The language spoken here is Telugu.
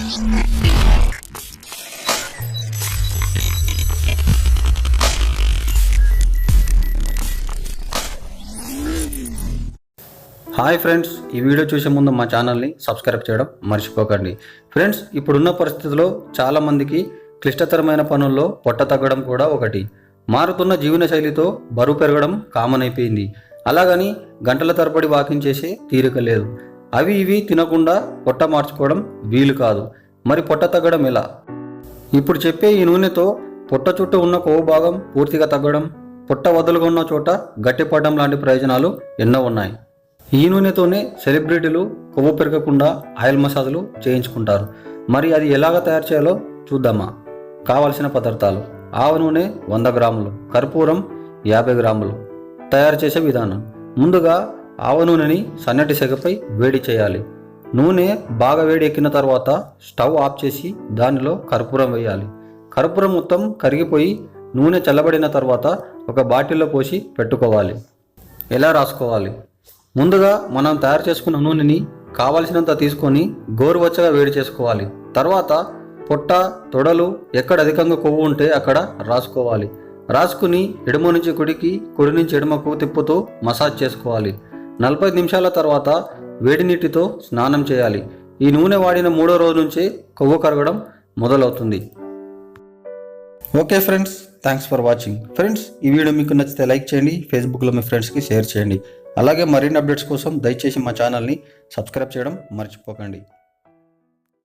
హాయ్ ఫ్రెండ్స్, ఈ వీడియో చూసే ముందు మా ఛానల్ని సబ్స్క్రైబ్ చేయడం మర్చిపోకండి. ఫ్రెండ్స్, ఇప్పుడున్న పరిస్థితుల్లో చాలామందికి క్లిష్టతరమైన పనుల్లో పొట్ట తగ్గడం కూడా ఒకటి. మారుతున్న జీవనశైలితో బరువు పెరగడం కామన్ అయిపోయింది. అలాగని గంటల తరబడి వాకింగ్ చేసే తీరిక లేదు. అవి ఇవి తినకుండా పొట్ట మార్చుకోవడం వీలు కాదు. మరి పొట్ట తగ్గడం ఎలా? ఇప్పుడు చెప్పే ఈ నూనెతో పొట్ట చుట్టూ ఉన్న కొవ్వు భాగం పూర్తిగా తగ్గడం, పొట్ట వదులుగా ఉన్న చోట గట్టిపడడం లాంటి ప్రయోజనాలు ఎన్నో ఉన్నాయి. ఈ నూనెతోనే సెలబ్రిటీలు కొవ్వు పెరగకుండా ఆయిల్ మసాజ్లు చేయించుకుంటారు. మరి అది ఎలాగ తయారు చేయాలో చూద్దామా? కావలసిన పదార్థాలు: ఆవ నూనె 100 గ్రాములు, కర్పూరం 50 గ్రాములు. తయారు చేసే విధానం: ముందుగా ఆవ నూనెని సన్నటి సెగపై వేడి చేయాలి. నూనె బాగా వేడి ఎక్కిన తర్వాత స్టవ్ ఆఫ్ చేసి దానిలో కర్పూరం వేయాలి. కర్పూరం మొత్తం కరిగిపోయి నూనె చల్లబడిన తర్వాత ఒక బాటిల్లో పోసి పెట్టుకోవాలి. ఎలా రాసుకోవాలి? ముందుగా మనం తయారు చేసుకున్న నూనెని కావలసినంత తీసుకొని గోరువెచ్చగా వేడి చేసుకోవాలి. తర్వాత పొట్ట, తొడలు ఎక్కడ అధికంగా కొవ్వు ఉంటే అక్కడ రాసుకోవాలి. రాసుకుని ఎడమ నుంచి కుడికి, కుడి నుంచి ఎడమకు తిప్పుతూ మసాజ్ చేసుకోవాలి. 45 నిమిషాల తర్వాత వేడి నీటితో స్నానం చేయాలి. ఈ నూనె వాడిన 3వ రోజు నుంచే కొవ్వు కరగడం మొదలవుతుంది. Okay friends, thanks for watching. Friends, ఈ వీడియో మీకు నచ్చితే లైక్ చేయండి, ఫేస్బుక్లో మీ ఫ్రెండ్స్కి షేర్ చేయండి. అలాగే మరిన్ని అప్డేట్స్ కోసం దయచేసి మా ఛానల్ని సబ్స్క్రైబ్ చేయడం మర్చిపోకండి.